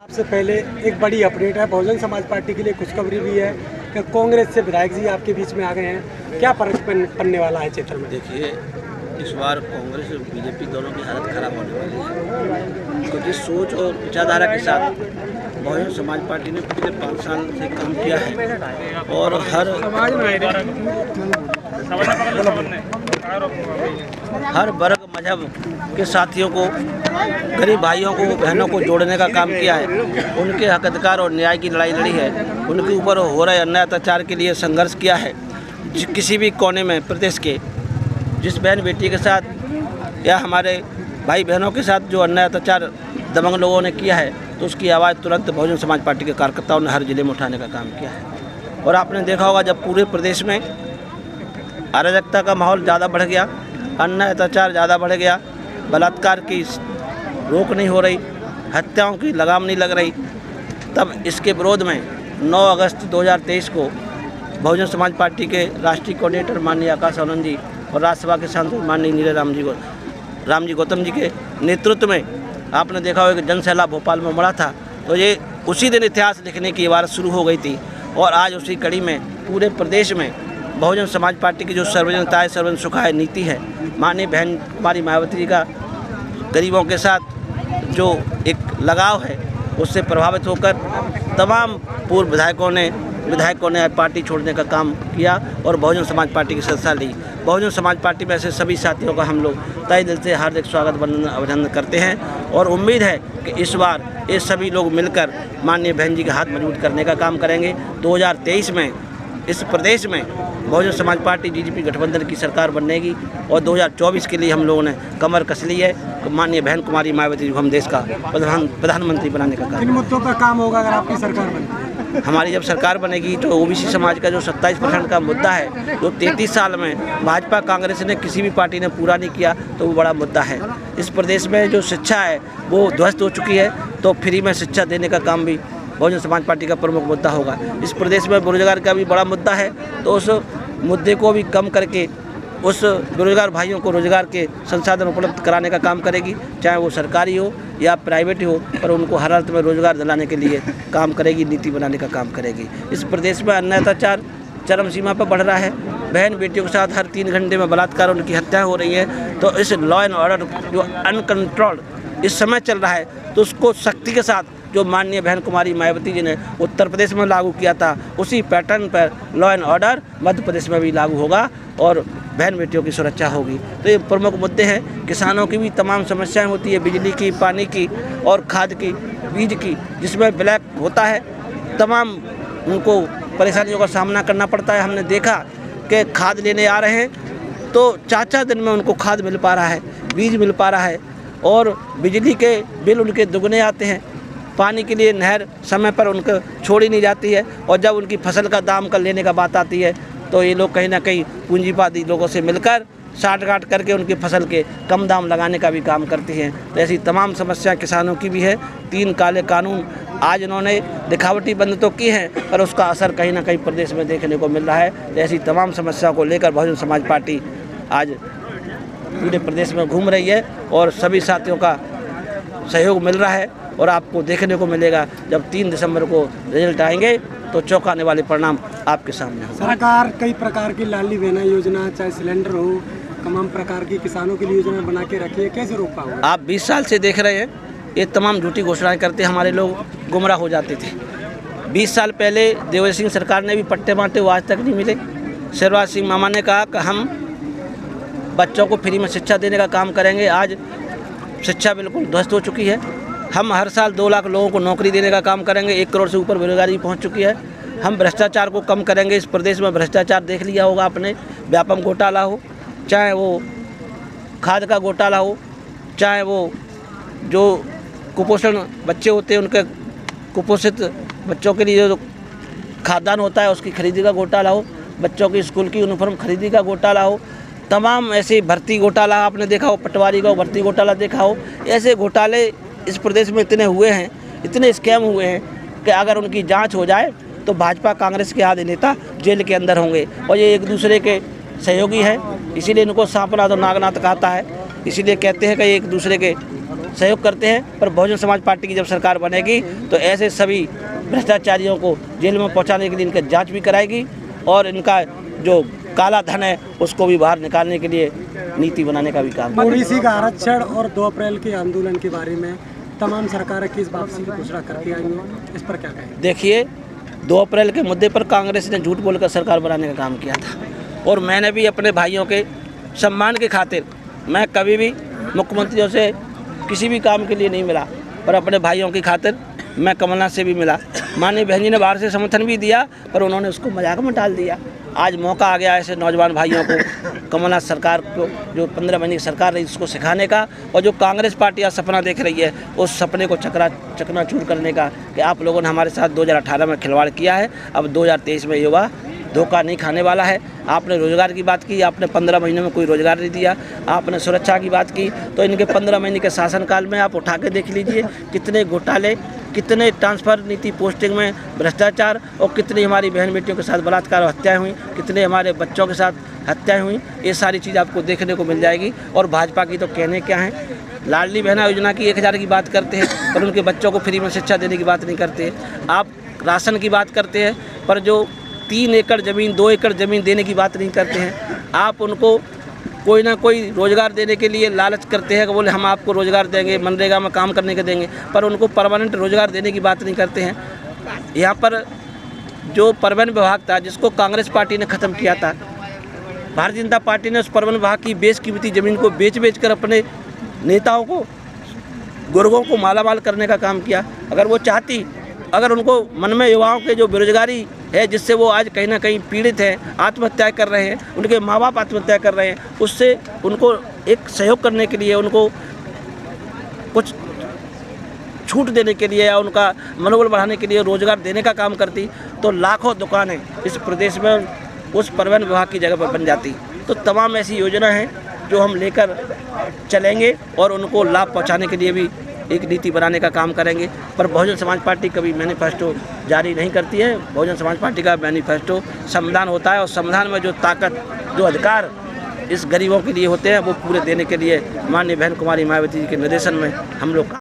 सबसे पहले एक बड़ी अपडेट है, बहुजन समाज पार्टी के लिए खुशखबरी भी है कि कांग्रेस से विधायक जी आपके बीच में आ गए हैं। क्या फर्क पड़ने वाला है क्षेत्र में? देखिए, इस बार कांग्रेस और बीजेपी दोनों की हालत खराब होने वाली है। तो जिस सोच और विचारधारा के साथ बहुजन समाज पार्टी ने पिछले 5 साल से काम किया है और हर वर्ग मजहब के साथियों को, गरीब भाइयों को, बहनों को जोड़ने का काम किया है। उनके हक अधिकार और न्याय की लड़ाई लड़ी है। उनके ऊपर हो रहे अन्याय अत्याचार के लिए संघर्ष किया है। किसी भी कोने में प्रदेश के जिस बहन बेटी के साथ या हमारे भाई बहनों के साथ जो अन्याय अत्याचार दबंग लोगों ने किया है, तो उसकी आवाज़ तुरंत बहुजन समाज पार्टी के कार्यकर्ताओं ने हर जिले में उठाने का काम किया है। और आपने देखा होगा, जब पूरे प्रदेश में अराजकता का माहौल ज़्यादा बढ़ गया, अन्याय अत्याचार ज़्यादा बढ़ गया, बलात्कार की रोक नहीं हो रही, हत्याओं की लगाम नहीं लग रही, तब इसके विरोध में 9 अगस्त 2023 को बहुजन समाज पार्टी के राष्ट्रीय कोऑर्डिनेटर माननीय आकाश आनंद जी और राज्यसभा के सांसद माननीय नीले राम जी गौतम जी के नेतृत्व में आपने देखा होगा कि जनसैलाब भोपाल में उमड़ा था। तो ये उसी दिन इतिहास लिखने की इबारत शुरू हो गई थी और आज उसी कड़ी में पूरे प्रदेश में बहुजन समाज पार्टी की जो सर्वजनताय सर्वजन सुखाय नीति है, माननीय बहन कुमारी मायावती जी का गरीबों के साथ जो एक लगाव है, उससे प्रभावित होकर तमाम पूर्व विधायकों ने पार्टी छोड़ने का काम किया और बहुजन समाज पार्टी की सदस्यता ली। बहुजन समाज पार्टी में ऐसे सभी साथियों का हम लोग तहे दिल से हार्दिक स्वागत अभिनंदन करते हैं और उम्मीद है कि इस बार ये सभी लोग मिलकर माननीय बहन जी के हाथ मजबूत करने का काम करेंगे। 2023 में इस प्रदेश में बहुजन समाज पार्टी जीजेपी गठबंधन की सरकार बनेगी और 2024 के लिए हम लोगों ने कमर कस ली है। तो माननीय बहन कुमारी मायावती जी को हम देश का प्रधानमंत्री बनाने का काम। किन मुद्दों पर काम होगा अगर आपकी सरकार बने? हमारी जब सरकार बनेगी तो ओबीसी समाज का जो 27% का मुद्दा है, जो 33 साल में भाजपा कांग्रेस ने किसी भी पार्टी ने पूरा नहीं किया, तो वो बड़ा मुद्दा है। इस प्रदेश में जो शिक्षा है वो ध्वस्त हो चुकी है, तो फ्री में शिक्षा देने का काम भी बहुजन समाज पार्टी का प्रमुख मुद्दा होगा। इस प्रदेश में बेरोजगार का भी बड़ा मुद्दा है, तो उस मुद्दे को भी कम करके उस बेरोजगार भाइयों को रोजगार के संसाधन उपलब्ध कराने का काम करेगी, चाहे वो सरकारी हो या प्राइवेट हो, पर उनको हर हालत में रोजगार दिलाने के लिए काम करेगी, नीति बनाने का काम करेगी। इस प्रदेश में अन्याय अत्याचार चरम सीमा पर बढ़ रहा है। बहन बेटियों के साथ हर 3 घंटे में बलात्कार, उनकी हत्या हो रही है। तो इस लॉ एंड ऑर्डर जो अनकंट्रोल्ड इस समय चल रहा है, तो उसको सख्ती के साथ जो माननीय बहन कुमारी मायावती जी ने उत्तर प्रदेश में लागू किया था, उसी पैटर्न पर law and order Madhya Pradesh में भी लागू होगा और बहन बेटियों की सुरक्षा होगी। तो ये प्रमुख मुद्दे हैं। किसानों की भी तमाम समस्याएं होती है, बिजली की, पानी की और खाद की, बीज की, जिसमें ब्लैक होता है, तमाम उनको परेशानियों का सामना करना पड़ता है। हमने देखा कि खाद लेने आ रहे हैं तो 4-4 दिन में उनको खाद मिल पा रहा है, बीज मिल पा रहा है और बिजली के बिल उनके दुगने आते हैं। पानी के लिए नहर समय पर उनको छोड़ी नहीं जाती है और जब उनकी फसल का दाम का लेने का बात आती है, तो ये लोग कहीं ना कहीं पूंजीवादी लोगों से मिलकर साठ-गांठ करके उनकी फसल के कम दाम लगाने का भी काम करती हैं। तो ऐसी तमाम समस्या किसानों की भी है। 3 काले कानून आज इन्होंने दिखावटी बंद तो की हैं, पर उसका असर कहीं ना कहीं प्रदेश में देखने को मिल रहा है। तो ऐसी तमाम समस्याओं को लेकर बहुजन समाज पार्टी आज पूरे प्रदेश में घूम रही है और सभी साथियों का सहयोग मिल रहा है और आपको देखने को मिलेगा जब 3 दिसंबर को रिजल्ट आएंगे तो चौंकाने वाले परिणाम आपके सामने होंगे। सरकार कई प्रकार की लाडली बहना योजना, चाहे सिलेंडर हो, तमाम प्रकार की किसानों के लिए योजना बना के रखी है, कैसे रोक पाओगे? आप 20 साल से देख रहे हैं, ये तमाम झूठी घोषणाएं करते हमारे लोग गुमराह हो जाते थे। 20 साल पहले देवेंद्र सिंह सरकार ने भी पट्टे बांटे, वो आज तक नहीं मिले। शिवराज सिंह मामा ने कहा कि हम बच्चों को फ्री में शिक्षा देने का काम करेंगे। आज शिक्षा बिल्कुल ध्वस्त हो चुकी है। हम हर साल 2 लाख लोगों को नौकरी देने का काम करेंगे। 1 करोड़ से ऊपर बेरोजगारी पहुंच चुकी है। हम भ्रष्टाचार को कम करेंगे। इस प्रदेश में भ्रष्टाचार देख लिया होगा आपने, व्यापम घोटाला हो, चाहे वो खाद का घोटाला हो, चाहे वो जो कुपोषण बच्चे होते हैं उनके कुपोषित बच्चों के लिए जो खाद्यान्न होता है उसकी खरीदी का घोटाला हो, बच्चों की स्कूल की यूनिफॉर्म खरीदी का घोटाला हो, तमाम ऐसे भर्ती घोटाला आपने देखा हो, पटवारी का भर्ती घोटाला देखा हो। ऐसे घोटाले इस प्रदेश में इतने हुए हैं, इतने स्कैम हुए हैं कि अगर उनकी जांच हो जाए तो भाजपा कांग्रेस के आधे नेता जेल के अंदर होंगे और ये एक दूसरे के सहयोगी हैं। इसीलिए इनको सांपनाथ और नागनाथ कहता है। इसीलिए कहते हैं कि ये एक दूसरे के सहयोग करते हैं। पर बहुजन समाज पार्टी की जब सरकार बनेगी तो ऐसे सभी भ्रष्टाचारियों को जेल में पहुंचाने के लिए इनकी जांच भी कराएगी और इनका जो काला धन है उसको भी बाहर निकालने के लिए नीति बनाने का भी काम करेगी। ओबीसी का आरक्षण और 2 अप्रैल के आंदोलन के बारे में तमाम सरकारें किस वापसी की घोषणा करती आई हैं, इस पर क्या कहें? देखिए, 2 अप्रैल के मुद्दे पर कांग्रेस ने झूठ बोलकर सरकार बनाने का काम किया था और मैंने भी अपने भाइयों के सम्मान के खातिर मैं कभी भी मुख्यमंत्रियों से किसी भी काम के लिए नहीं मिला, पर अपने भाइयों की खातिर मैं कमलनाथ से भी मिला। माननीय बहन जी ने बाहर से समर्थन भी दिया पर उन्होंने उसको मजाक में डाल दिया। आज मौका आ गया ऐसे नौजवान भाइयों को कमलनाथ सरकार को जो 15 महीने की सरकार रही उसको सिखाने का और जो कांग्रेस पार्टी आज सपना देख रही है उस सपने को चकनाचूर करने का कि आप लोगों ने हमारे साथ 2018 में खिलवाड़ किया है, अब 2023 में युवा धोखा नहीं खाने वाला है। आपने रोज़गार की बात की, आपने 15 महीनों में कोई रोज़गार नहीं दिया। आपने सुरक्षा की बात की, तो इनके 15 महीने के शासनकाल में आप उठा के देख लीजिए कितने घोटाले, कितने ट्रांसफ़र नीति पोस्टिंग में भ्रष्टाचार और कितनी हमारी बहन बेटियों के साथ बलात्कार और हत्याएँ हुई, कितने हमारे बच्चों के साथ हत्याएँ हुई। ये सारी चीज़ आपको देखने को मिल जाएगी। और भाजपा की तो कहने क्या है, लाडली बहना योजना की 1000 की बात करते हैं पर उनके बच्चों को फ्री में शिक्षा देने की बात नहीं करते। आप राशन की बात करते हैं पर जो 3 एकड़ ज़मीन 2 एकड़ ज़मीन देने की बात नहीं करते हैं। आप उनको कोई ना कोई रोज़गार देने के लिए लालच करते हैं कि बोले हम आपको रोज़गार देंगे, मनरेगा में काम करने के देंगे, पर उनको परमानेंट रोज़गार देने की बात नहीं करते हैं। यहाँ पर जो परिवहन विभाग था जिसको कांग्रेस पार्टी ने ख़त्म किया था, भारतीय जनता पार्टी ने उस परिवहन विभाग की बेशकीमती ज़मीन को बेच कर अपने नेताओं को, गुर्गों को मालामाल करने का काम किया। अगर वो चाहती, अगर उनको मन में युवाओं के जो बेरोजगारी है जिससे वो आज कहीं ना कहीं पीड़ित हैं, आत्महत्या कर रहे हैं, उनके माँ बाप आत्महत्या कर रहे हैं, उससे उनको एक सहयोग करने के लिए, उनको कुछ छूट देने के लिए या उनका मनोबल बढ़ाने के लिए रोज़गार देने का काम करती तो लाखों दुकानें इस प्रदेश में उस परिवहन विभाग की जगह पर बन जाती। तो तमाम ऐसी योजना हैं जो हम लेकर चलेंगे और उनको लाभ पहुँचाने के लिए भी एक नीति बनाने का काम करेंगे। पर बहुजन समाज पार्टी कभी मैनिफेस्टो जारी नहीं करती है। बहुजन समाज पार्टी का मैनिफेस्टो संविधान होता है और संविधान में जो ताकत, जो अधिकार इस गरीबों के लिए होते हैं वो पूरे देने के लिए माननीय बहन कुमारी मायावती जी के निर्देशन में हम लोग